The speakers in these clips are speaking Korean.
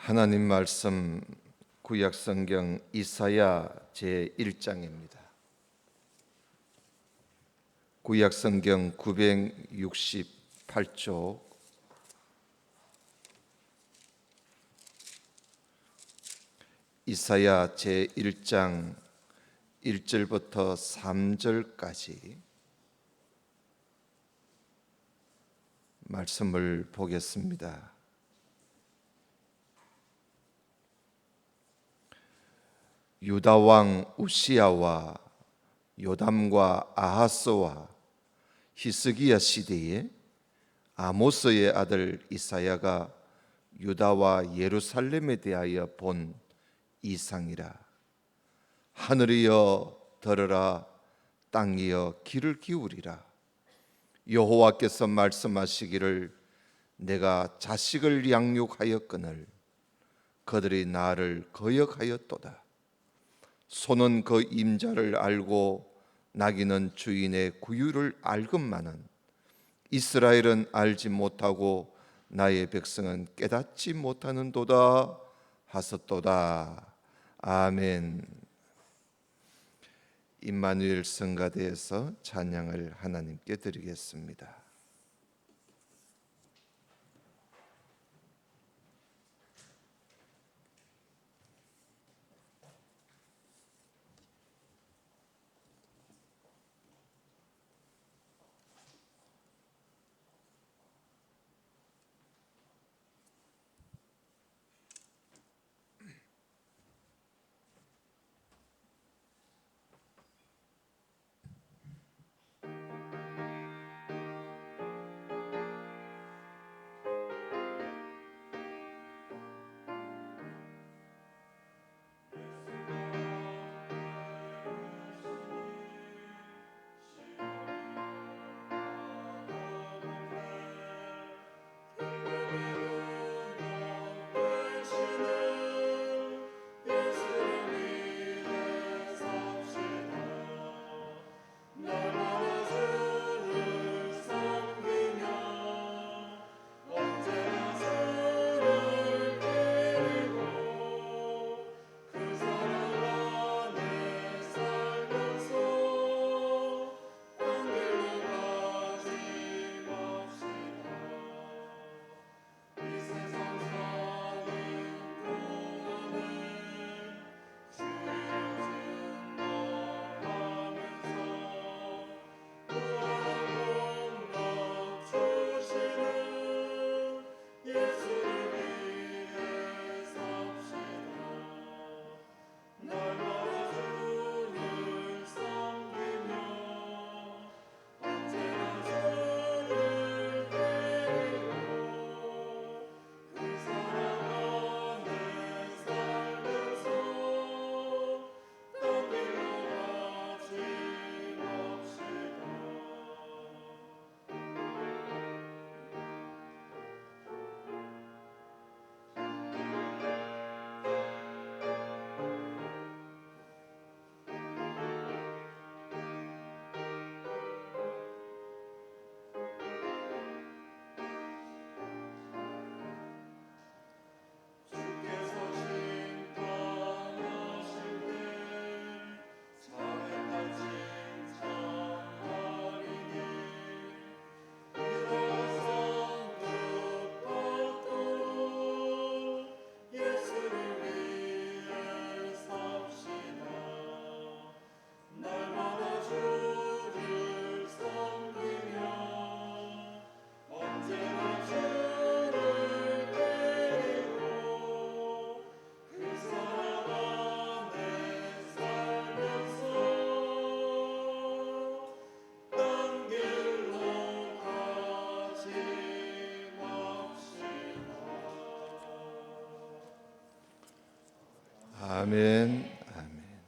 하나님 말씀 구약 성경 이사야 제1장입니다. 구약 성경 968쪽 이사야 제1장 1절부터 3절까지 말씀을 보겠습니다. 유다 왕 우시야와 요담과 아하스와 히스기야 시대에 아모스의 아들 이사야가 유다와 예루살렘에 대하여 본 이상이라. 하늘이여 들으라, 땅이여 귀를 기울이라. 여호와께서 말씀하시기를 내가 자식을 양육하였거늘 그들이 나를 거역하였도다. 소는 그 임자를 알고 나귀는 주인의 구유를 알건만은 이스라엘은 알지 못하고 나의 백성은 깨닫지 못하는도다 하셨도다. 아멘. 임마누엘 성가대에서 찬양을 하나님께 드리겠습니다. 아멘. 아멘.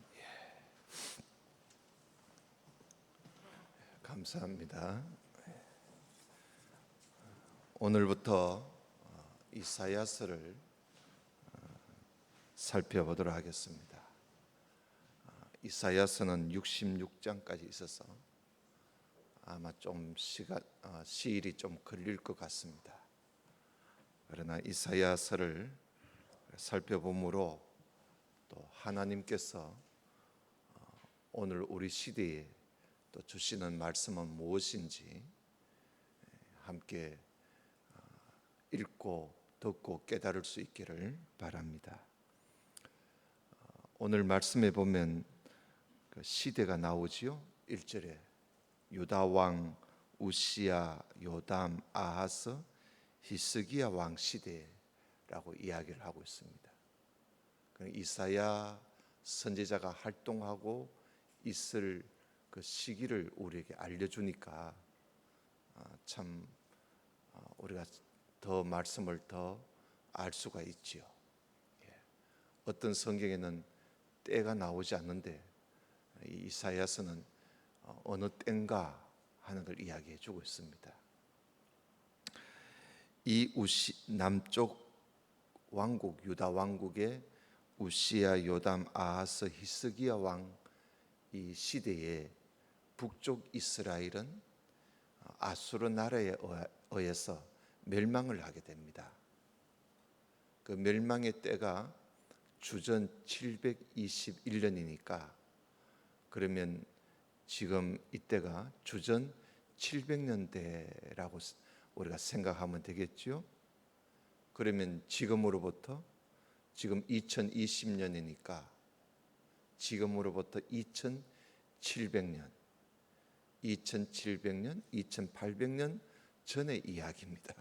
감사합니다. 오늘부터 이사야서를 살펴보도록 하겠습니다. 이사야서는 66장까지 있어서 아마 좀 시일이 좀 걸릴 것 같습니다. 그러나 이사야서를 살펴보므로 또 하나님께서 오늘 우리 시대에 또 주시는 말씀은 무엇인지 함께 읽고 듣고 깨달을 수 있기를 바랍니다. 오늘 말씀에 보면 그 시대가 나오지요. 1절에 유다 왕 우시야, 요담, 아하스, 히스기야 왕 시대라고 이야기를 하고 있습니다. 이사야 선지자가 활동하고 있을 그 시기를 우리에게 알려주니까 참 우리가 더 말씀을 더 알 수가 있지요. 어떤 성경에는 때가 나오지 않는데 이사야서는 어느 때인가 하는 걸 이야기해 주고 있습니다. 이 남쪽 왕국 유다 왕국의 우시야, 요담, 아하스, 히스기야 왕 이 시대에 북쪽 이스라엘은 아수르 나라에 의해서 멸망을 하게 됩니다. 그 멸망의 때가 주전 721년이니까 그러면 지금 이때가 주전 700년대라고 우리가 생각하면 되겠죠. 그러면 지금으로부터 지금 2020년이니까 지금으로부터 2700년, 2800년 전의 이야기입니다.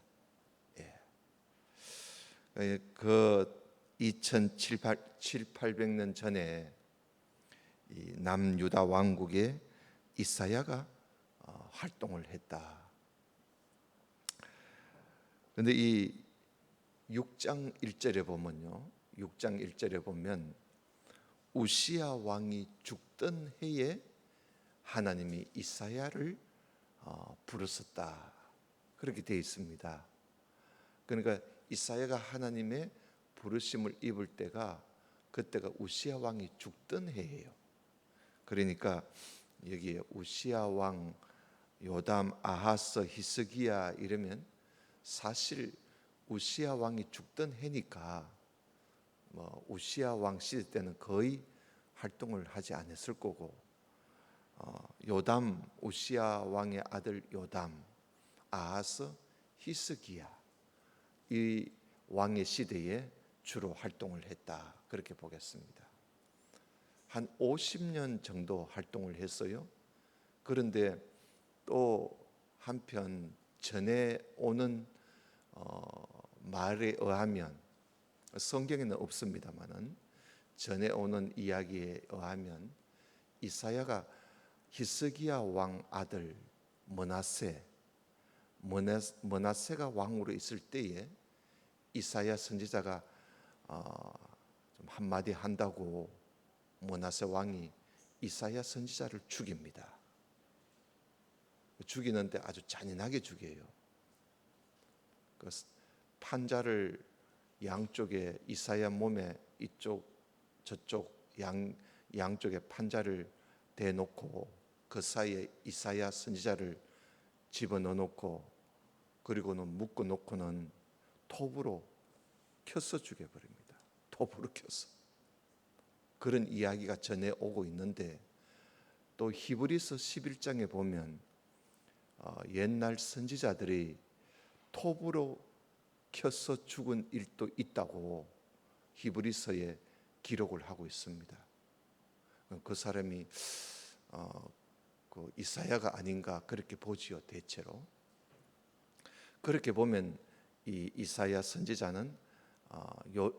그 2700년 전에 이 남유다 왕국의 이사야가 활동을 했다. 그런데 이 6장 1절에 보면요, 6장 1절에 보면 우시야 왕이 죽던 해에 하나님이 이사야를 부르셨다 그렇게 되어 있습니다. 그러니까 이사야가 하나님의 부르심을 입을 때가 그때가 우시야 왕이 죽던 해예요. 그러니까 여기에 우시야 왕, 요담, 아하스, 히스기야 이러면 사실 우시야 왕이 죽던 해니까 우시야 왕 시대 때는 거의 활동을 하지 않았을 거고 요담 우시야 왕의 아들 요담, 아하스, 히스기야 이 왕의 시대에 주로 활동을 했다 그렇게 보겠습니다. 한 50년 정도 활동을 했어요. 그런데 또 한편 전에 오는 말에 의하면 성경에는 없습니다만은 전에 오는 이야기에 의하면 이사야가 히스기야 왕 아들 므낫세가 왕으로 있을 때에 이사야 선지자가 좀 한마디 한다고 므낫세 왕이 이사야 선지자를 죽입니다. 죽이는데 아주 잔인하게 죽여요. 그 판자를 양쪽에 이사야 몸에 이쪽 저쪽 양쪽에 판자를 대놓고 그 사이에 이사야 선지자를 집어넣어 놓고 그리고는 묶어 놓고는 톱으로 켜서 죽여버립니다. 톱으로 켜서. 그런 이야기가 전해 오고 있는데 또 히브리서 11장에 보면 옛날 선지자들이 톱으로 켜서 죽은 일도 있다고 히브리서에 기록을 하고 있습니다. 그 사람이 그 이사야가 아닌가 그렇게 보지요. 대체로 그렇게 보면 이 이사야 선지자는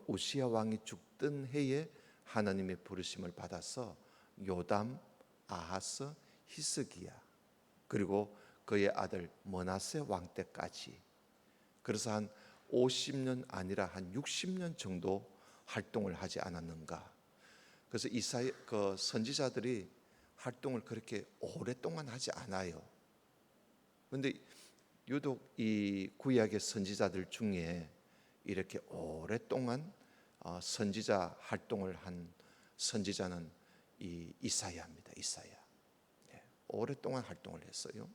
우시야 왕이 죽던 해에 하나님의 부르심을 받아서 요담, 아하스, 히스기야 그리고 그의 아들 므낫세 왕 때까지 그래서 한 50년 아니라 한 60년 정도 활동을 하지 않았는가. 그래서 이사야 그 선지자들이 활동을 그렇게 오랫동안 하지 않아요. 그런데 유독 이 구약의 선지자들 중에 이렇게 오랫동안 선지자 활동을 한 선지자는 이 이사야입니다. 이사야. 오랫동안 활동을 했어요.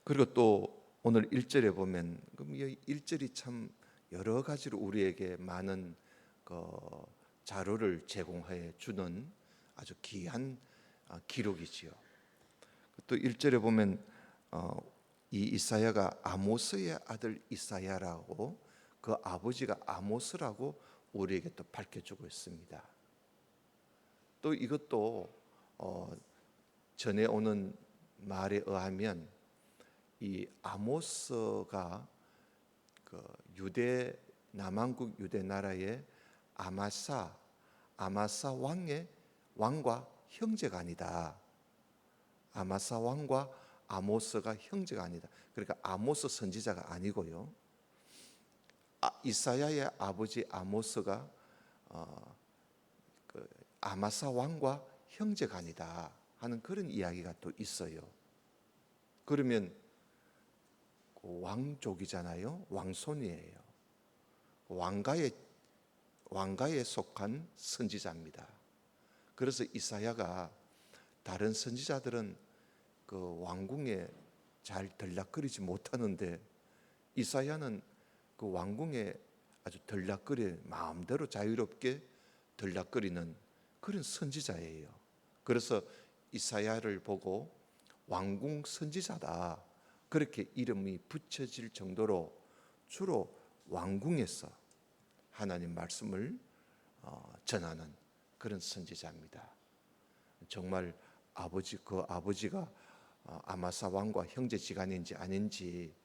그리고 또 오늘 1절에 보면 그럼 이 1절이 참 여러 가지로 우리에게 많은 그 자료를 제공해 주는 아주 귀한 기록이지요. 또 1절에 보면 이 이사야가 아모스의 아들 이사야라고, 그 아버지가 아모스라고 우리에게 또 밝혀주고 있습니다. 또 이것도 전해 오는 말에 의하면 이 아모스가 그 유대 남왕국 유대 나라의 아마사 왕과 형제가 아니다. 아마사 왕과 아모스가 형제가 아니다. 그러니까 아모스 선지자가 아니고요. 이사야의 아버지 아모스가 그 아마사 왕과 형제가 아니다 하는 그런 이야기가 또 있어요. 그러면 왕족이잖아요. 왕손이에요. 왕가에 속한 선지자입니다. 그래서 이사야가 다른 선지자들은 그 왕궁에 잘 들락거리지 못하는데 이사야는 그 왕궁에 아주 들락거리 마음대로 자유롭게 들락거리는 그런 선지자예요. 그래서 이사야를 보고 왕궁 선지자다 그렇게 이름이 붙여질 정도로 주로 왕궁에서 하나님 말씀을 전하는 그런 선지자입니다. 정말 그 아버지가 아마사 왕과 형제지간인지 아닌지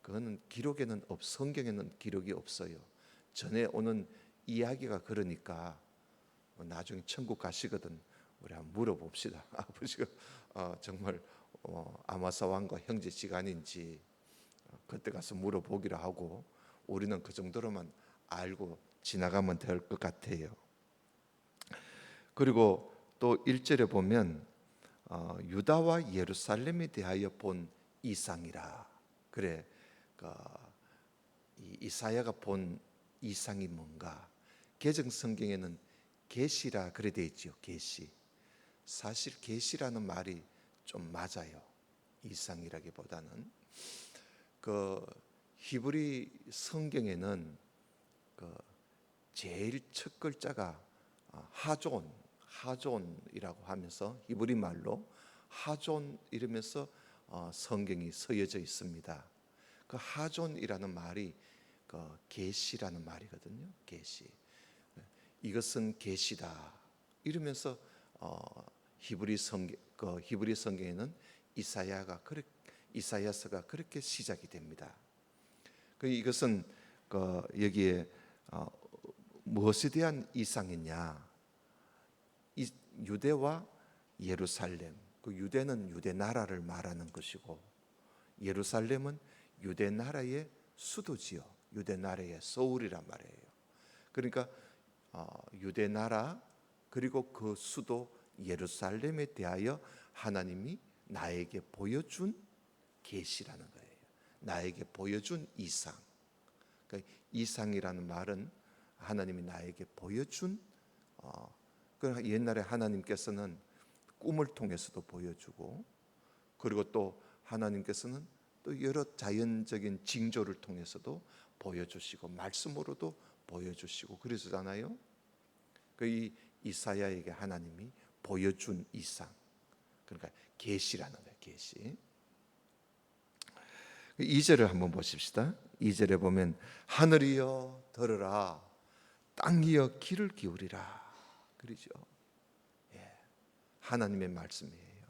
그거는 기록에는 성경에는 기록이 없어요. 전에 오는 이야기가 그러니까 나중에 천국 가시거든 우리 한번 물어봅시다. 아버지가 정말 아마사 왕과 형제지간인지 그때 가서 물어보기로 하고 우리는 그 정도로만 알고 지나가면 될 것 같아요. 그리고 또 1절에 보면 유다와 예루살렘에 대하여 본 이상이라. 그래, 이사야가 본 이상이 뭔가? 개정 성경에는 계시라 그래 돼 있죠. 계시. 사실 계시라는 말이 좀 맞아요. 이상이라기보다는 그 히브리 성경에는 그 제일 첫 글자가 하존이라고 하면서 히브리 말로 하존 이러면서 성경이 쓰여져 있습니다. 그 하존이라는 말이 그 계시라는 말이거든요. 계시. 이것은 계시다 이러면서 히브리 성경에는 이사야서가 그렇게 시작이 됩니다. 이것은 여기에 무엇에 대한 이상이냐? 유대와 예루살렘. 그 유대는 유대 나라를 말하는 것이고 예루살렘은 유대 나라의 수도지요. 유대 나라의 서울이란 말이에요. 그러니까 유대 나라 그리고 그 수도 예루살렘에 대하여 하나님이 나에게 보여준 계시라는 거예요. 나에게 보여준 이상. 그러니까 이상이라는 말은 하나님이 나에게 보여준 옛날에 하나님께서는 꿈을 통해서도 보여주고 그리고 또 하나님께서는 또 여러 자연적인 징조를 통해서도 보여주시고 말씀으로도 보여주시고 그러시잖아요. 이 이사야에게 하나님이 보여준 이상, 그러니까 계시라는 거예요. 계시. 2절을 한번 보십시다. 2절에 보면 하늘이여 들으라 땅이여 귀를 기울이라 그러죠. 하나님의 말씀이에요.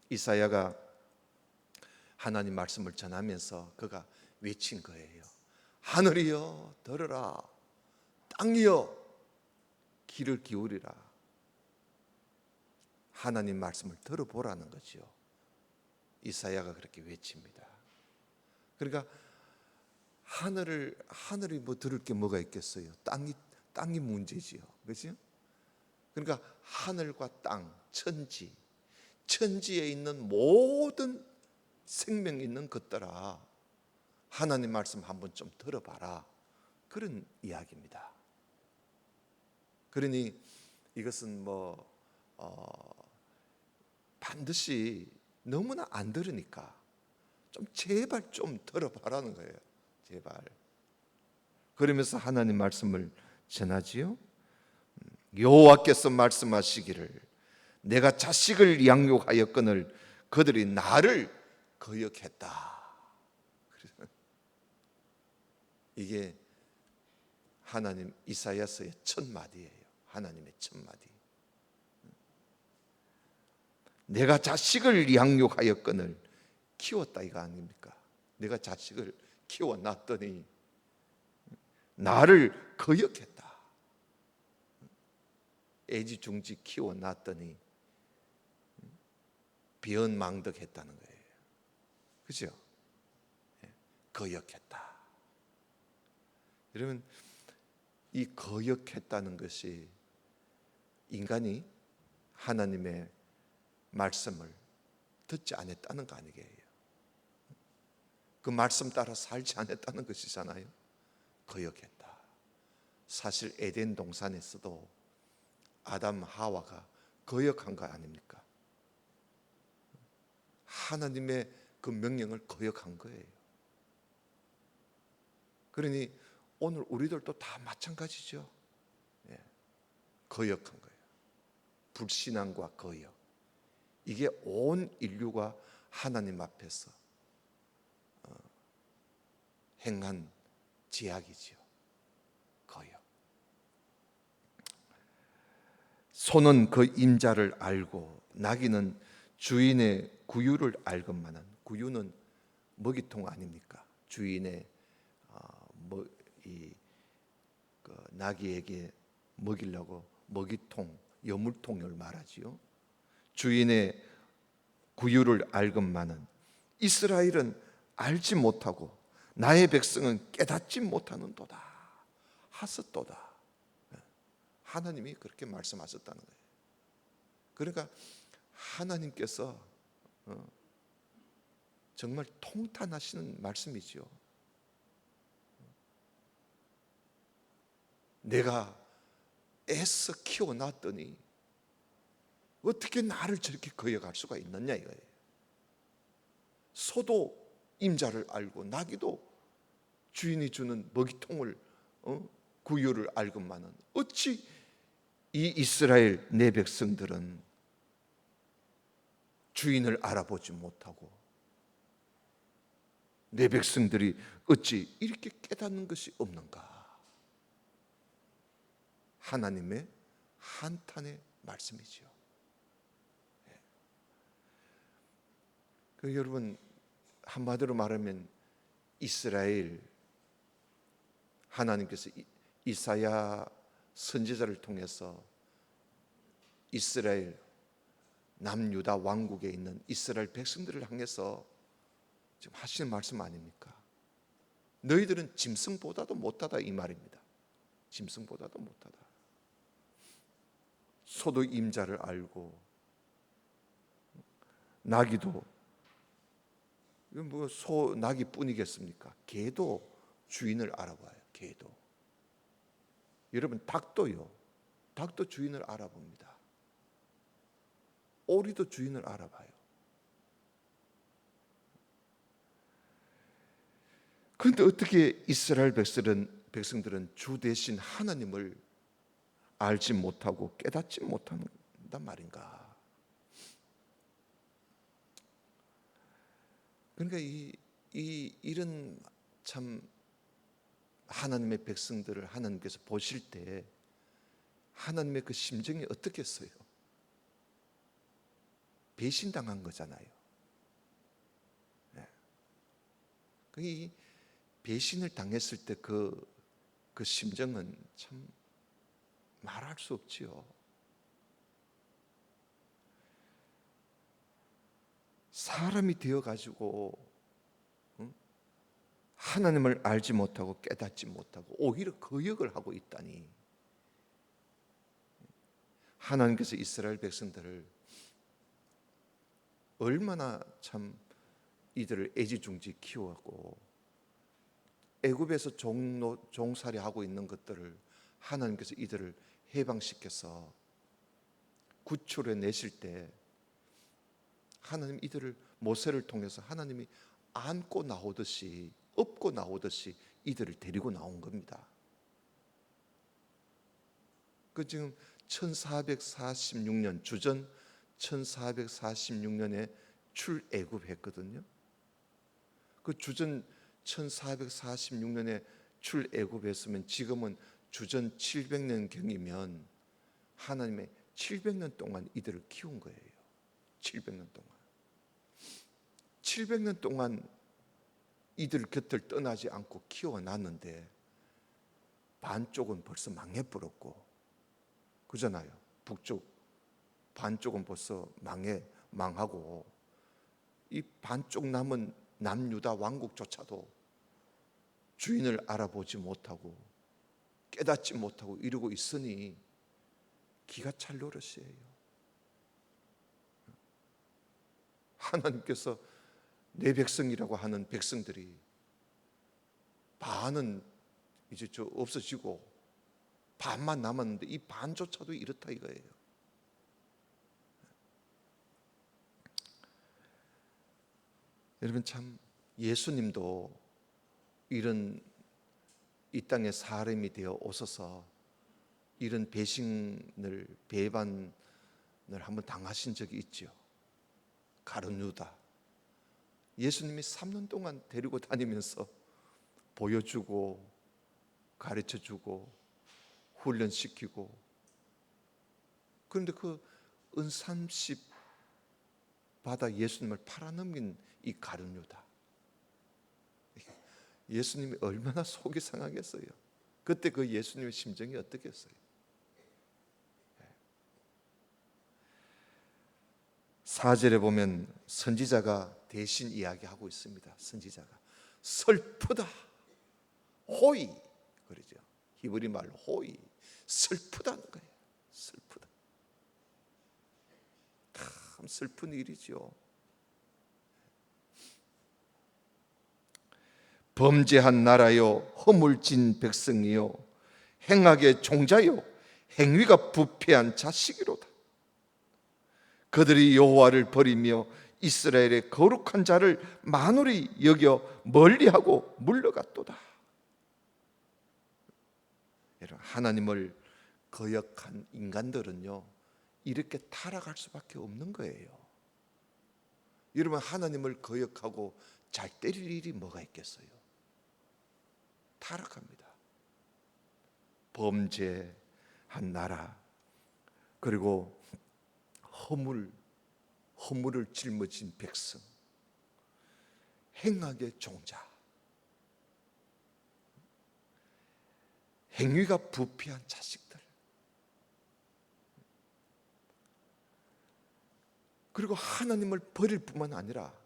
이사야가 하나님 말씀을 전하면서 그가 외친 거예요. 하늘이여 들으라 땅이여 귀를 기울이라. 하나님 말씀을 들어보라는 거죠. 이사야가 그렇게 외칩니다. 그러니까 하늘이 뭐 들을 게 뭐가 있겠어요? 땅이 문제지요. 그렇죠? 그러니까 하늘과 땅, 천지에 있는 모든 생명 있는 것들아 하나님 말씀 한번 좀 들어봐라. 그런 이야기입니다. 그러니 이것은 반드시 너무나 안 들으니까 제발 좀 들어봐라는 거예요. 제발. 그러면서 하나님 말씀을 전하지요. 여호와께서 말씀하시기를 내가 자식을 양육하였거늘 그들이 나를 거역했다. 이게 하나님 이사야서의 첫 마디예요. 하나님의 첫 마디. 내가 자식을 양육하였거늘 키웠다 이거 아닙니까? 내가 자식을 키워놨더니 나를 거역했다. 애지중지 키워놨더니 비언망덕했다는 거예요. 그죠? 거역했다. 여러분, 이 거역했다는 것이 인간이 하나님의 말씀을 듣지 않았다는 거 아니게요. 그 말씀 따라 살지 않았다는 것이잖아요. 거역했다. 사실 에덴 동산에서도 아담 하와가 거역한 거 아닙니까? 하나님의 그 명령을 거역한 거예요. 그러니 오늘 우리들도 다 마찬가지죠. 거역한 거예요. 불신앙과 거역. 이게 온 인류가 하나님 앞에서 행한 죄악이죠. 거역. 소는 그 임자를 알고 나귀는 주인의 구유를 알건만은, 구유는 먹이통 아닙니까? 주인의 나귀에게 먹이려고 먹이통, 여물통을 말하지요. 주인의 구유를 알건만은 이스라엘은 알지 못하고 나의 백성은 깨닫지 못하는도다. 하셨도다. 하나님이 그렇게 말씀하셨다는 거예요. 그러니까 하나님께서 정말 통탄하시는 말씀이죠. 내가 애써 키워놨더니 어떻게 나를 저렇게 거역할 수가 있느냐 이거예요. 소도 임자를 알고 나귀도 주인이 주는 먹이통을 구유를 알건만은 어찌 이 이스라엘 내 백성들은 주인을 알아보지 못하고 내 백성들이 어찌 이렇게 깨닫는 것이 없는가? 하나님의 한탄의 말씀이죠. 여러분, 한마디로 말하면 이스라엘, 하나님께서 이사야 선지자를 통해서 이스라엘 남유다 왕국에 있는 이스라엘 백성들을 향해서 지금 하시는 말씀 아닙니까? 너희들은 짐승보다도 못하다 이 말입니다. 짐승보다도 못하다. 소도 임자를 알고 나귀도, 이건 뭐 소 나귀뿐이겠습니까? 개도 주인을 알아봐요. 개도. 여러분, 닭도요. 닭도 주인을 알아봅니다. 오리도 주인을 알아봐요. 그런데 어떻게 이스라엘 백성들은 주 대신 하나님을 알지 못하고 깨닫지 못한단 말인가? 그러니까 이런 참 하나님의 백성들을 하나님께서 보실 때 하나님의 그 심정이 어떻겠어요? 배신당한 거잖아요. 이 배신을 당했을 때 그 심정은 참 말할 수 없지요. 사람이 되어가지고 하나님을 알지 못하고 깨닫지 못하고 오히려 거역을 하고 있다니, 하나님께서 이스라엘 백성들을 얼마나 참 이들을 애지중지 키웠고 애굽에서 종살이하고 있는 것들을 하나님께서 이들을 해방시켜서 구출해 내실 때 하나님 이들을 모세를 통해서 하나님이 안고 나오듯이 업고 나오듯이 이들을 데리고 나온 겁니다. 그 지금 1446년 주전 1446년에 출애굽했거든요. 그 주전 1446년에 출애굽했으면 지금은 주전 700년 경이면 하나님의 700년 동안 이들을 키운 거예요. 700년 동안. 700년 동안 이들 곁을 떠나지 않고 키워놨는데 반쪽은 벌써 망해버렸고, 그잖아요. 북쪽 반쪽은 벌써 망하고, 이 반쪽 남은 남유다 왕국조차도 주인을 알아보지 못하고 깨닫지 못하고 이러고 있으니 기가 찰 노릇이에요. 하나님께서 내 백성이라고 하는 백성들이 반은 이제 없어지고 반만 남았는데 이 반조차도 이렇다 이거예요. 여러분, 참 예수님도 이런 이 땅의 사람이 되어 오셔서 이런 배반을 한번 당하신 적이 있죠. 가룟 유다. 예수님이 3년 동안 데리고 다니면서 보여주고 가르쳐주고 훈련시키고, 그런데 그 은삼십 받아 예수님을 팔아넘긴 이 가룟 유다, 예수님이 얼마나 속이 상하겠어요. 그때 그 예수님의 심정이 어떻겠어요? 4절에 보면 선지자가 대신 이야기하고 있습니다. 선지자가 슬프다, 호이 그러죠. 히브리 말로 호이, 슬프다는 거예요. 슬프다. 참 슬픈 일이죠. 범죄한 나라요, 허물진 백성이요, 행악의 종자요, 행위가 부패한 자식이로다. 그들이 여호와를 버리며 이스라엘의 거룩한 자를 만홀히 여겨 멀리하고 물러갔도다. 여러분, 하나님을 거역한 인간들은요 이렇게 타락할 수밖에 없는 거예요. 여러분, 하나님을 거역하고 잘 때릴 일이 뭐가 있겠어요? 타락합니다. 범죄한 나라, 그리고 허물을 짊어진 백성, 행악의 종자, 행위가 부패한 자식들, 그리고 하나님을 버릴 뿐만 아니라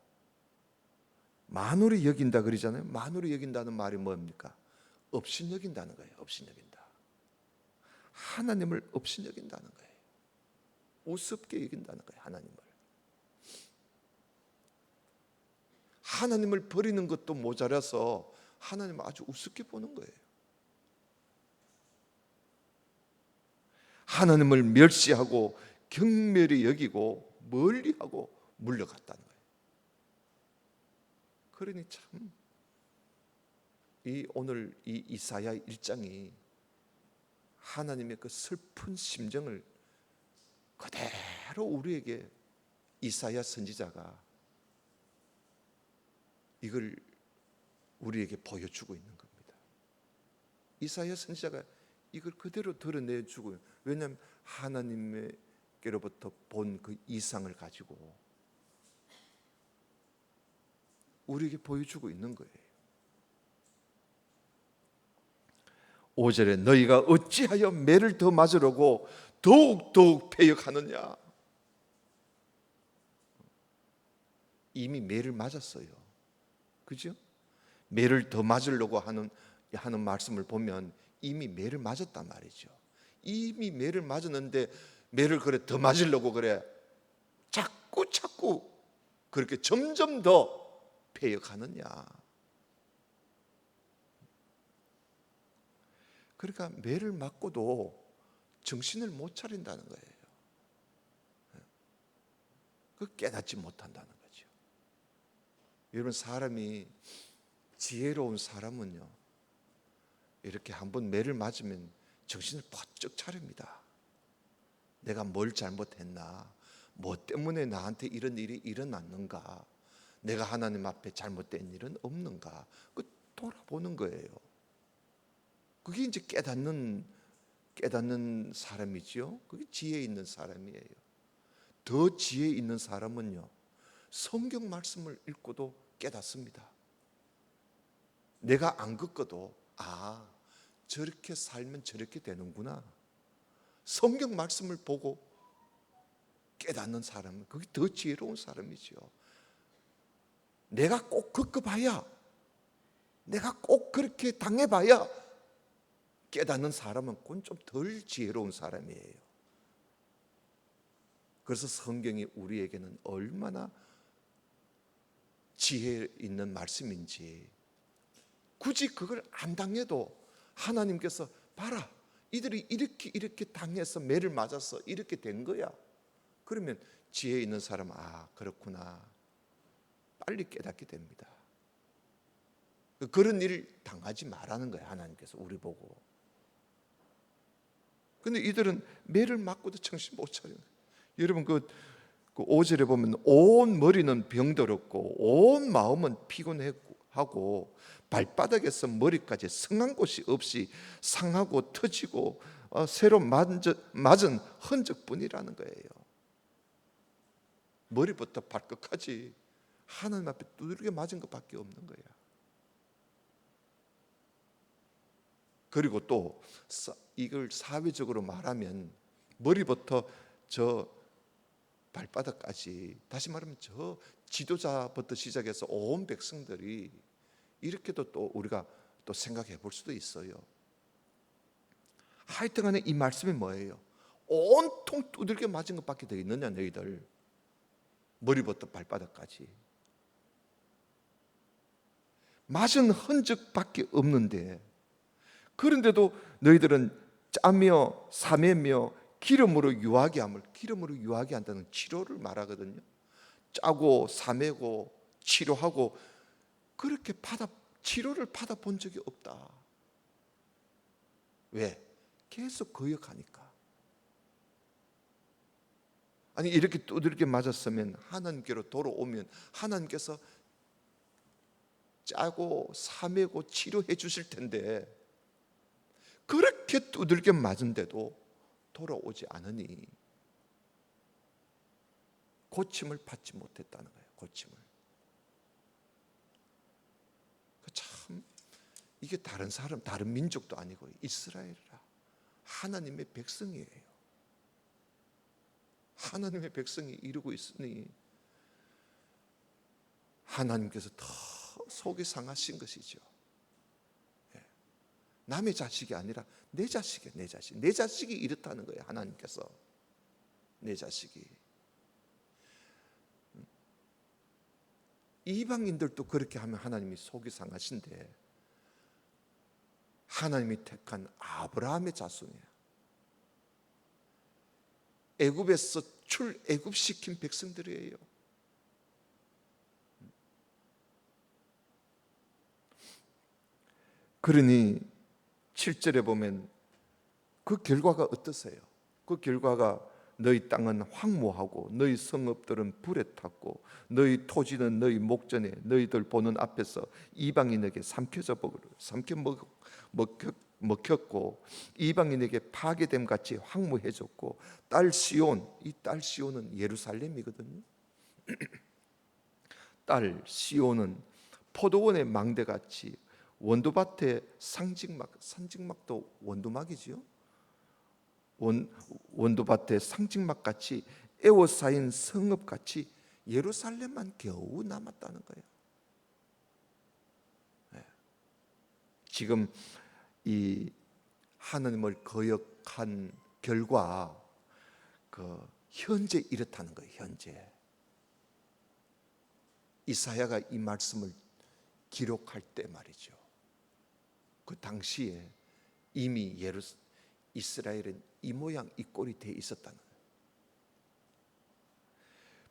만홀히 여긴다 그러잖아요. 만홀히 여긴다는 말이 뭡니까? 업신여긴다는 거예요. 업신여긴다. 하나님을 업신여긴다는 거예요. 우습게 여긴다는 거예요. 하나님을 버리는 것도 모자라서 하나님을 아주 우습게 보는 거예요. 하나님을 멸시하고 경멸히 여기고 멀리하고 물러갔다는 거예요. 그러니 참 오늘 이 이사야 1장이 하나님의 그 슬픈 심정을 그대로 우리에게 이사야 선지자가 이걸 우리에게 보여주고 있는 겁니다. 이사야 선지자가 이걸 그대로 드러내주고, 왜냐하면 하나님께로부터 본 그 이상을 가지고 우리에게 보여주고 있는 거예요. 5절에 너희가 어찌하여 매를 더 맞으려고 더욱 패역하느냐. 이미 매를 맞았어요. 그죠? 매를 더 맞으려고 하는 말씀을 보면 이미 매를 맞았단 말이죠. 이미 매를 맞았는데 매를 그래 더 맞으려고 그래 자꾸 그렇게 점점 더 패역하느냐. 그러니까 매를 맞고도 정신을 못 차린다는 거예요. 그 깨닫지 못한다는 거죠. 여러분, 사람이 지혜로운 사람은요 이렇게 한번 매를 맞으면 정신을 번쩍 차립니다. 내가 뭘 잘못했나? 뭐 때문에 나한테 이런 일이 일어났는가? 내가 하나님 앞에 잘못된 일은 없는가? 그 돌아보는 거예요. 그게 이제 깨닫는 사람이지요. 그게 지혜 있는 사람이에요. 더 지혜 있는 사람은요, 성경 말씀을 읽고도 깨닫습니다. 내가 안 겪어도 저렇게 살면 저렇게 되는구나. 성경 말씀을 보고 깨닫는 사람은 그게 더 지혜로운 사람이죠. 내가 꼭 겪어봐야, 내가 꼭 그렇게 당해봐야 깨닫는 사람은 그건 좀 덜 지혜로운 사람이에요. 그래서 성경이 우리에게는 얼마나 지혜 있는 말씀인지, 굳이 그걸 안 당해도 하나님께서 봐라, 이들이 이렇게 당해서 매를 맞아서 이렇게 된 거야. 그러면 지혜 있는 사람, 그렇구나, 빨리 깨닫게 됩니다. 그런 일을 당하지 말라는 거야, 하나님께서 우리 보고. 근데 이들은 매를 맞고도 정신 못 차려요. 여러분 그 5절에 보면 온 머리는 병들었고 온 마음은 피곤하고 발바닥에서 머리까지 성한 곳이 없이 상하고 터지고 새로 맞은 흔적뿐이라는 거예요. 머리부터 발끝까지 하나님 앞에 두들겨 맞은 것밖에 없는 거야. 그리고 또 이걸 사회적으로 말하면 머리부터 저 발바닥까지, 다시 말하면 저 지도자부터 시작해서 온 백성들이 이렇게도 또 우리가 또 생각해 볼 수도 있어요. 하여튼간에 이 말씀이 뭐예요? 온통 두들겨 맞은 것밖에 더 있느냐 너희들. 머리부터 발바닥까지 맞은 흔적밖에 없는데, 그런데도 너희들은 짜며 사매며 기름으로 유하게 한다는 치료를 말하거든요. 짜고 사매고 치료하고 그렇게 치료를 받아본 적이 없다. 왜? 계속 거역하니까. 아니 이렇게 두들겨 맞았으면 하나님께로 돌아오면 하나님께서 짜고 사매고 치료해 주실 텐데, 그렇게 두들겨 맞은데도 돌아오지 않으니 고침을 받지 못했다는 거예요. 고침을. 참 이게 다른 사람, 다른 민족도 아니고 이스라엘이라 하나님의 백성이에요. 하나님의 백성이 이루고 있으니 하나님께서 더 속이 상하신 것이죠. 남의 자식이 아니라 내 자식이에요. 내 자식이 이렇다는 거예요. 하나님께서 내 자식이. 이방인들도 그렇게 하면 하나님이 속이 상하신데, 하나님이 택한 아브라함의 자손이야. 애굽에서 출애굽시킨 백성들이에요. 그러니 7절에 보면 그 결과가 어떠세요? 그 결과가 너희 땅은 황무하고 너희 성읍들은 불에 탔고 너희 토지는 너희 목전에 너희들 보는 앞에서 이방인에게 먹혔고 이방인에게 파괴됨 같이 황무해졌고 딸 시온, 이 딸 시온은 예루살렘이거든요. 딸 시온은 포도원의 망대같이 원두밭의 상징막도 원두막이지요. 원두밭의 상징막같이 에워싸인 성읍같이 예루살렘만 겨우 남았다는 거예요. 지금 이 하나님을 거역한 결과 현재 이렇다는 거예요. 현재 이사야가 이 말씀을 기록할 때 말이죠. 그 당시에 이미 이스라엘은 이 모양 이 꼴이 돼 있었다는 거예요.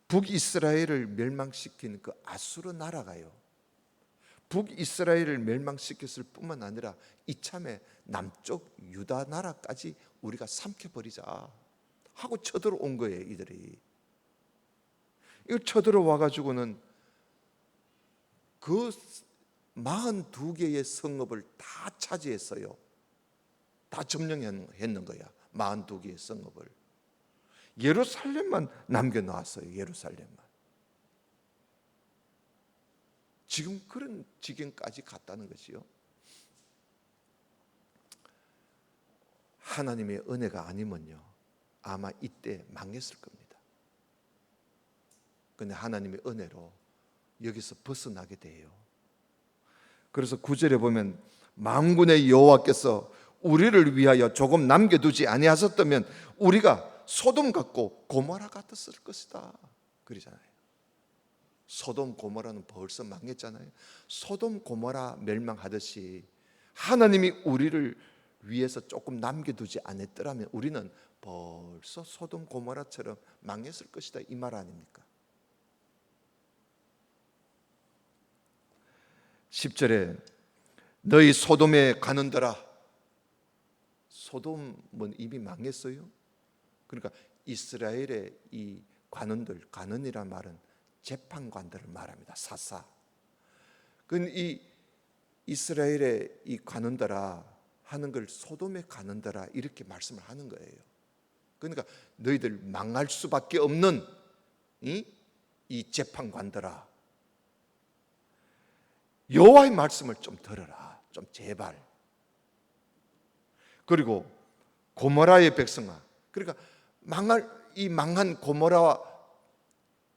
북이스라엘을 멸망시킨 그 아수르 나라가요, 북이스라엘을 멸망시켰을 뿐만 아니라 이참에 남쪽 유다 나라까지 우리가 삼켜버리자 하고 쳐들어온 거예요. 이들이 이거 쳐들어와 가지고는 그 42개의 성읍을 다 차지했어요. 다 점령했는 거야. 42개의 성읍을. 예루살렘만 남겨놨어요. 예루살렘만. 지금 그런 지경까지 갔다는 것이요. 하나님의 은혜가 아니면요, 아마 이때 망했을 겁니다. 그런데 하나님의 은혜로 여기서 벗어나게 돼요. 그래서 9절에 보면 만군의 여호와께서 우리를 위하여 조금 남겨두지 아니하셨다면 우리가 소돔 같고 고모라 같았을 것이다 그러잖아요. 소돔 고모라는 벌써 망했잖아요. 소돔 고모라 멸망하듯이 하나님이 우리를 위해서 조금 남겨두지 않았더라면 우리는 벌써 소돔 고모라처럼 망했을 것이다, 이 말 아닙니까? 10절에 너희 소돔에 가는더라. 소돔은 이미 망했어요. 그러니까 이스라엘의 이 관원들, 관원이란 말은 재판관들을 말합니다. 사사. 그 이 이스라엘의 이 관원들아 하는 걸 소돔에 가는더라 이렇게 말씀을 하는 거예요. 그러니까 너희들 망할 수밖에 없는 이 재판관들아, 여호와의 말씀을 좀 들어라, 좀 제발. 그리고 고모라의 백성아, 그러니까 망한 고모라와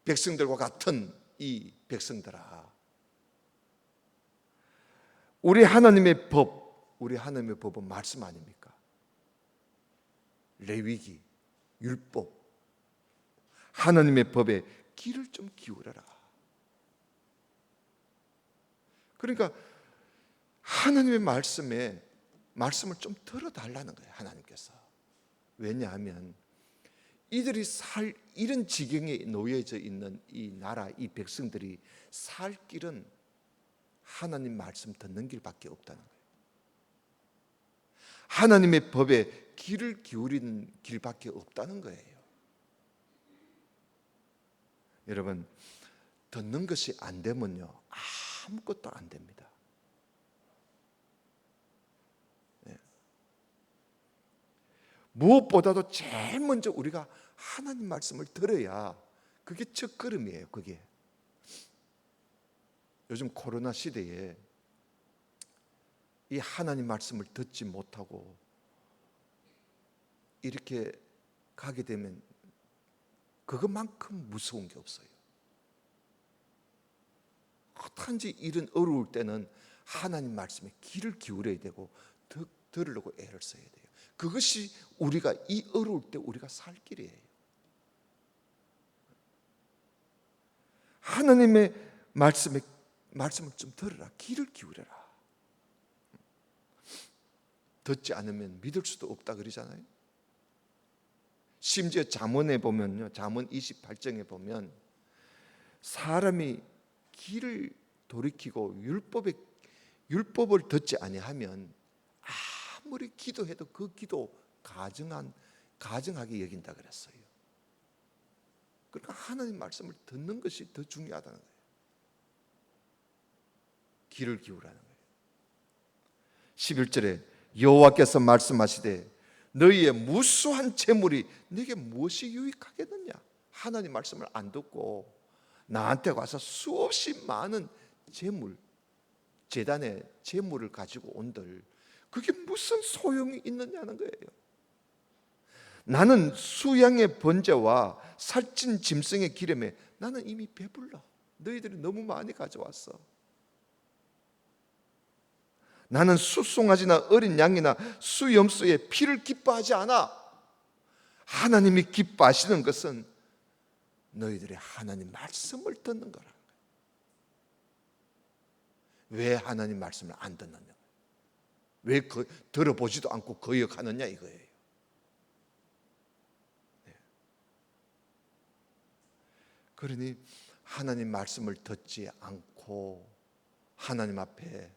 백성들과 같은 이 백성들아, 우리 하나님의 법은 말씀 아닙니까? 레위기, 율법, 하나님의 법에 귀를 좀 기울여라. 그러니까 하나님의 말씀을 좀 들어달라는 거예요, 하나님께서. 왜냐하면 이들이 이런 지경에 놓여져 있는 이 나라, 이 백성들이 살 길은 하나님 말씀 듣는 길밖에 없다는 거예요. 하나님의 법에 귀를 기울이는 길밖에 없다는 거예요. 여러분, 듣는 것이 안 되면요, 아무것도 안 됩니다. 무엇보다도 제일 먼저 우리가 하나님 말씀을 들어야 그게 첫걸음이에요. 그게 요즘 코로나 시대에 이 하나님 말씀을 듣지 못하고 이렇게 가게 되면 그것만큼 무서운 게 없어요. 어떤지 이런 어려울 때는 하나님 말씀에 귀를 기울여야 되고 들으려고 애를 써야 돼요. 그것이 우리가 이 어려울 때 우리가 살 길이에요. 하나님의 말씀을 좀 들으라. 귀를 기울여라. 듣지 않으면 믿을 수도 없다 그러잖아요. 심지어 잠언에 보면요, 잠언 28장에 보면 사람이 귀를 돌이키고 율법을 듣지 아니하면 아무리 기도해도 그 기도 가증하게 여긴다 그랬어요. 그러니까 하나님 말씀을 듣는 것이 더 중요하다는 거예요. 귀를 기울라는 거예요. 11절에 여호와께서 말씀하시되 너희의 무수한 재물이 네게 무엇이 유익하겠느냐. 하나님 말씀을 안 듣고 나한테 와서 수없이 많은 재물, 제단의 재물을 가지고 온들 그게 무슨 소용이 있느냐는 거예요. 나는 수양의 번제와 살찐 짐승의 기름에 나는 이미 배불러. 너희들이 너무 많이 가져왔어. 나는 숫송아지나 어린 양이나 수염소의 피를 기뻐하지 않아. 하나님이 기뻐하시는 것은 너희들의 하나님 말씀을 듣는 거라는 거예요. 왜 하나님 말씀을 안 듣느냐? 왜 들어보지도 않고 거역하느냐 이거예요. 네. 그러니 하나님 말씀을 듣지 않고 하나님 앞에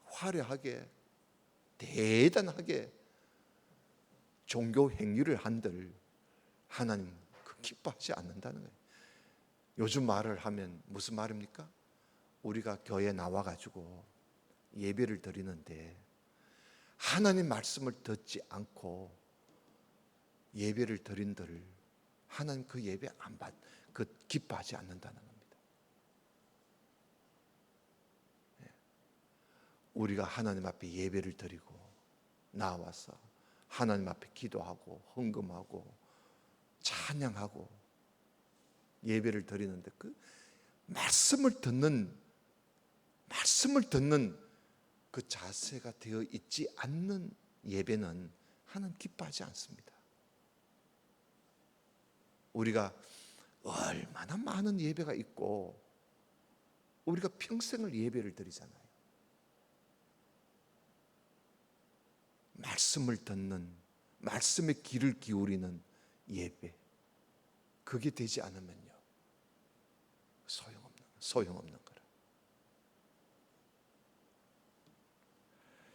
화려하게 대단하게 종교 행위를 한들 하나님 기뻐하지 않는다는 거예요. 요즘 말을 하면 무슨 말입니까? 우리가 교회에 나와가지고 예배를 드리는데 하나님 말씀을 듣지 않고 예배를 드린들 하나님 그 예배 안 받, 그 기뻐하지 않는다는 겁니다. 우리가 하나님 앞에 예배를 드리고 나와서 하나님 앞에 기도하고 헌금하고 찬양하고 예배를 드리는데 그 말씀을 듣는 그 자세가 되어 있지 않는 예배는 하나님 기뻐하지 않습니다. 우리가 얼마나 많은 예배가 있고 우리가 평생을 예배를 드리잖아요. 말씀을 듣는, 말씀의 귀를 기울이는 예배, 그게 되지 않으면요 소용없는 거라.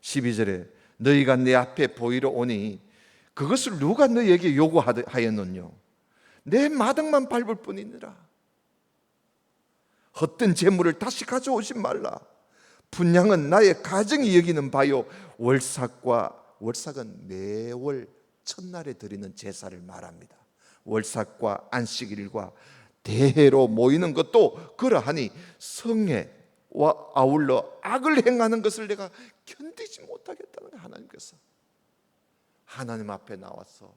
12절에 너희가 내 앞에 보이러 오니 그것을 누가 너희에게 요구하였느뇨? 내 마당만 밟을 뿐이니라. 헛된 재물을 다시 가져오지 말라. 분향은 나의 가정이 여기는 바요. 월삭은 매월 첫날에 드리는 제사를 말합니다. 월삭과 안식일과 대회로 모이는 것도 그러하니 성회와 아울러 악을 행하는 것을 내가 견디지 못하겠다는 거예요. 하나님께서 하나님 앞에 나와서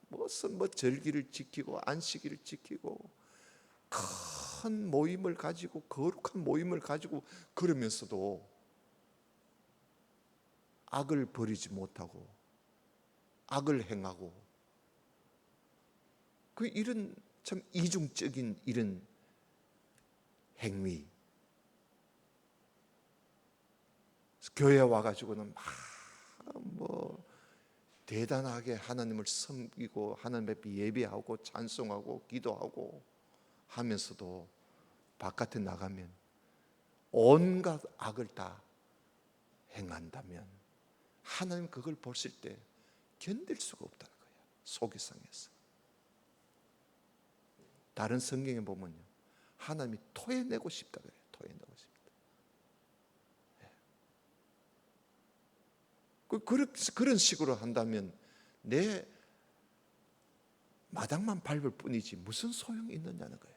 무슨 절기를 지키고 안식일을 지키고 큰 모임을 가지고 거룩한 모임을 가지고 그러면서도 악을 버리지 못하고 악을 행하고 그 이런 참 이중적인 이런 행위, 교회에 와가지고는 막 대단하게 하나님을 섬기고 하나님 앞에 예배하고 찬송하고 기도하고 하면서도 바깥에 나가면 온갖 악을 다 행한다면 하나님 그걸 보실 때 견딜 수가 없다는 거예요. 속이 상해서. 다른 성경에 보면요 하나님이 토해내고 싶다 그래요. 토해내고 싶다. 그런 식으로 한다면 내 마당만 밟을 뿐이지 무슨 소용이 있느냐는 거예요.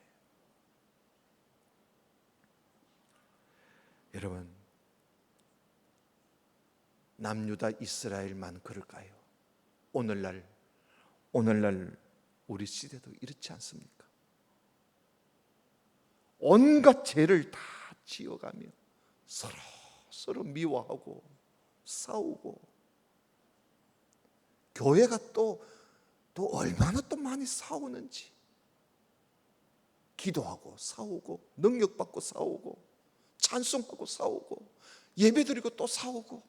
여러분, 남유다 이스라엘만 그럴까요? 오늘날 우리 시대도 이렇지 않습니까? 온갖 죄를 다 지어가며 서로 미워하고 싸우고 교회가 또 얼마나 또 많이 싸우는지 기도하고 싸우고 능력받고 싸우고 찬송하고 싸우고 예배드리고 또 싸우고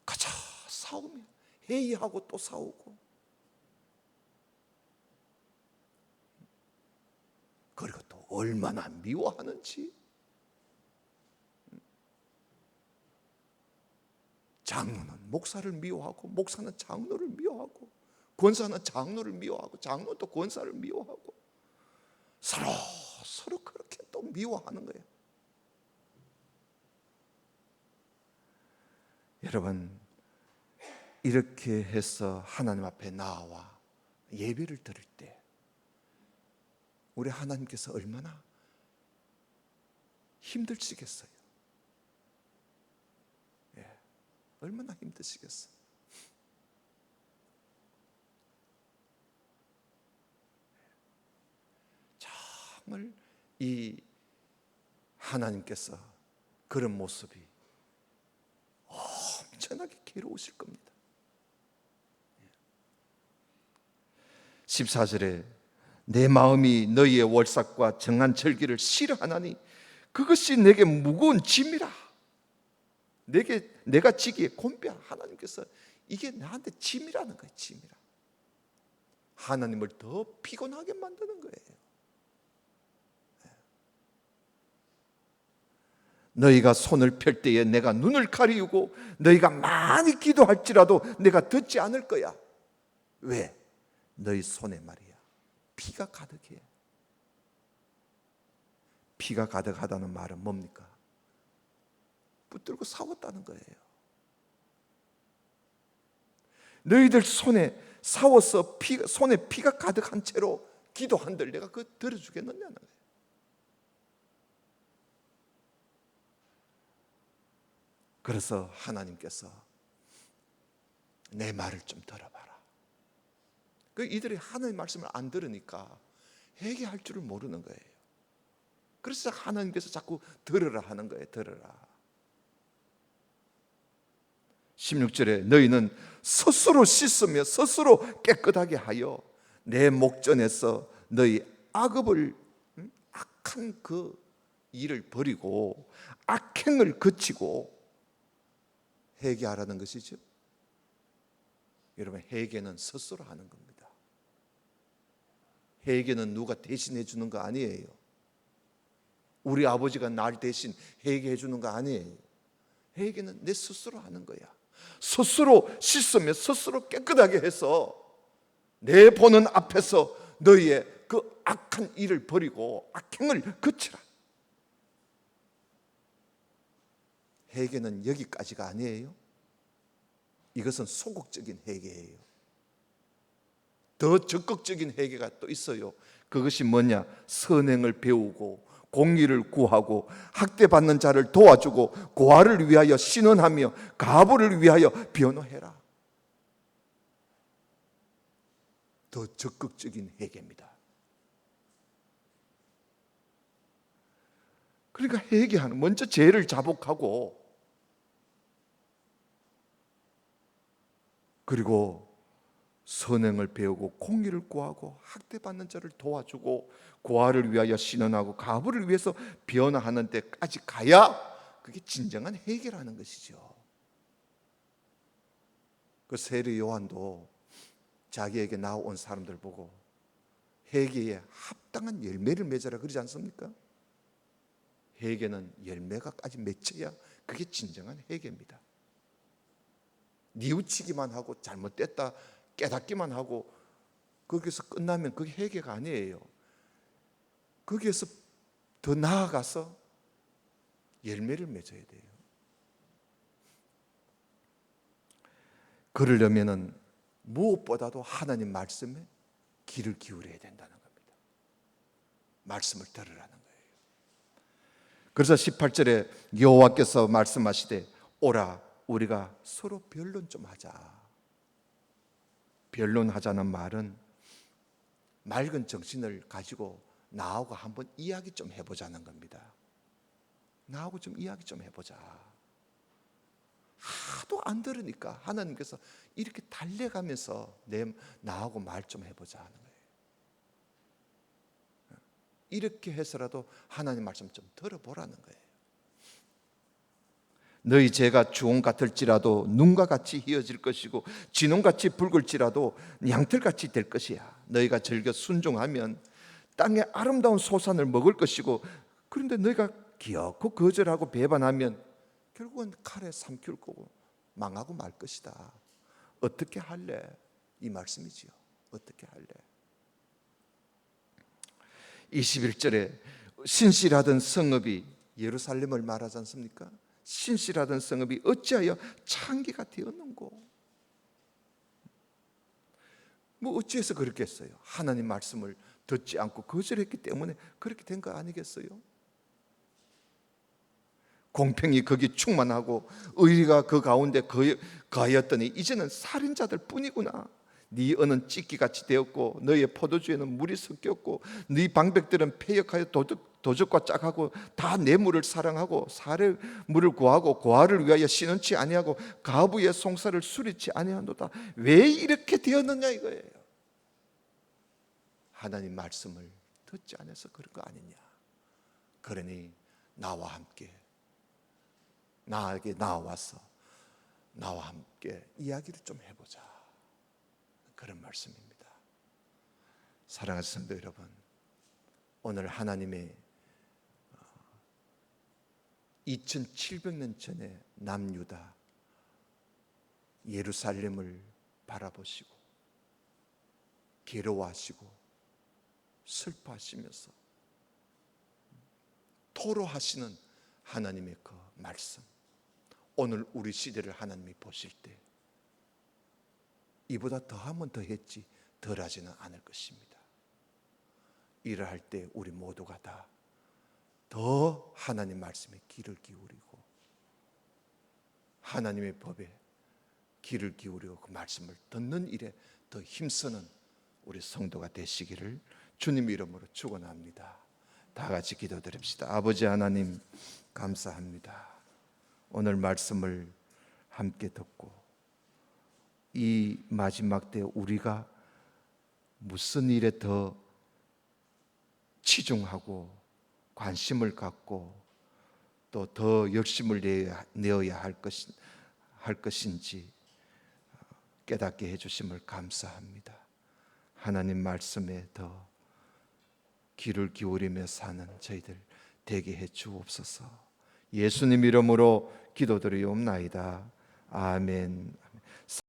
가자 싸우며 회의하고 또 싸우고 그리고 또 얼마나 미워하는지 장로는 목사를 미워하고 목사는 장로를 미워하고 권사는 장로를 미워하고 장로도 권사를 미워하고 서로 그렇게 또 미워하는 거예요. 여러분, 이렇게 해서 하나님 앞에 나와 예배를 드릴 때 우리 하나님께서 얼마나 힘드시겠어요? 얼마나 힘드시겠어요? 정말 이 하나님께서 그런 모습이 엄청나게 괴로우실 겁니다. 14절에 내 마음이 너희의 월삭과 정한 절기를 싫어하나니 그것이 내게 무거운 짐이라. 내가 지기에 곤배하. 하나님께서 이게 나한테 짐이라는 거예요. 짐이라. 하나님을 더 피곤하게 만드는 거예요. 너희가 손을 펼 때에 내가 눈을 가리우고 너희가 많이 기도할지라도 내가 듣지 않을 거야. 왜? 너희 손에 말이야 피가 가득해. 피가 가득하다는 말은 뭡니까? 붙들고 싸웠다는 거예요. 너희들 손에 싸워서 손에 피가 가득한 채로 기도한들 내가 그거 들어주겠느냐는 거예요. 그래서 하나님께서 내 말을 좀 들어봐라. 이들이 하나님 말씀을 안 들으니까 회개할 줄을 모르는 거예요. 그래서 하나님께서 자꾸 들으라 하는 거예요. 들으라. 16절에 너희는 스스로 씻으며 스스로 깨끗하게 하여 내 목전에서 너희 악업을 악한 그 일을 버리고 악행을 그치고 회개하라는 것이죠. 여러분, 회개는 스스로 하는 겁니다. 회개는 누가 대신해 주는 거 아니에요. 우리 아버지가 날 대신 회개해 주는 거 아니에요. 회개는 내 스스로 하는 거야. 스스로 씻으며 스스로 깨끗하게 해서 내 보는 앞에서 너희의 그 악한 일을 버리고 악행을 그치라. 회개는 여기까지가 아니에요. 이것은 소극적인 회개예요. 더 적극적인 회개가 또 있어요. 그것이 뭐냐? 선행을 배우고 공의를 구하고 학대받는 자를 도와주고 고아를 위하여 신원하며 가부를 위하여 변호해라. 더 적극적인 회개입니다. 그러니까 회개하는, 먼저 죄를 자복하고 그리고 선행을 배우고 공의를 구하고 학대받는 자를 도와주고 고아를 위하여 신원하고 가부를 위해서 변화하는 데까지 가야 그게 진정한 회개라는 것이죠. 그 세례 요한도 자기에게 나온 사람들 보고 회개에 합당한 열매를 맺어라 그러지 않습니까? 회개는 열매가까지 맺혀야 그게 진정한 회개입니다. 뉘우치기만 하고 잘못됐다 깨닫기만 하고 거기서 끝나면 그게 회개가 아니에요. 거기에서 더 나아가서 열매를 맺어야 돼요. 그러려면은 무엇보다도 하나님 말씀에 귀를 기울여야 된다는 겁니다. 말씀을 들으라는 거예요. 그래서 18절에 여호와께서 말씀하시되 오라 우리가 서로 변론 좀 하자. 변론하자는 말은 맑은 정신을 가지고 나하고 한번 이야기 좀 해보자는 겁니다. 나하고 좀 이야기 좀 해보자. 하도 안 들으니까 하나님께서 이렇게 달래가면서 나하고 말 좀 해보자 하는 거예요. 이렇게 해서라도 하나님 말씀 좀 들어보라는 거예요. 너희 죄가 주홍 같을지라도 눈과 같이 희어질 것이고 진홍같이 붉을지라도 양털같이 될 것이야. 너희가 즐겨 순종하면 땅의 아름다운 소산을 먹을 것이고 그런데 너희가 기어코 거절하고 배반하면 결국은 칼에 삼킬 거고 망하고 말 것이다. 어떻게 할래? 이 말씀이지요. 어떻게 할래? 21절에 신실하던 성읍이 예루살렘을 말하지 않습니까? 신실하던 성읍이 어찌하여 창기가 되었는고? 뭐 어찌해서 그렇겠어요? 하나님 말씀을 듣지 않고 거절했기 때문에 그렇게 된 거 아니겠어요? 공평이 거기 충만하고 의리가 그 가운데 거하였더니 이제는 살인자들 뿐이구나. 네 은은 찢기같이 되었고 너희의 포도주에는 물이 섞였고 네 방백들은 패역하여 도적과 짝하고 다 뇌물을 사랑하고 살의 물을 구하고 고아를 위하여 신원치 아니하고 가부의 송사를 수리치 아니하노다. 왜 이렇게 되었느냐 이거예요. 하나님 말씀을 듣지 않아서 그런 거 아니냐. 그러니 나와 함께 나에게 나와서 나와 함께 이야기를 좀 해보자. 그런 말씀입니다. 사랑하는 성도 여러분, 오늘 하나님의 2700년 전에 남유다 예루살렘을 바라보시고 괴로워하시고 슬퍼하시면서 토로하시는 하나님의 그 말씀, 오늘 우리 시대를 하나님이 보실 때 이보다 더하면 더했지 덜하지는 않을 것입니다. 일을 할 때 우리 모두가 다 더 하나님 말씀에 귀를 기울이고 하나님의 법에 귀를 기울이고 그 말씀을 듣는 일에 더 힘쓰는 우리 성도가 되시기를 주님 이름으로 축원합니다. 다 같이 기도드립시다. 아버지 하나님 감사합니다. 오늘 말씀을 함께 듣고 이 마지막 때 우리가 무슨 일에 더 치중하고 관심을 갖고 또 더 열심을 내어야 할 것인지 깨닫게 해주심을 감사합니다. 하나님 말씀에 더 귀를 기울이며 사는 저희들 되게 해 주옵소서. 예수님 이름으로 기도드리옵나이다. 아멘.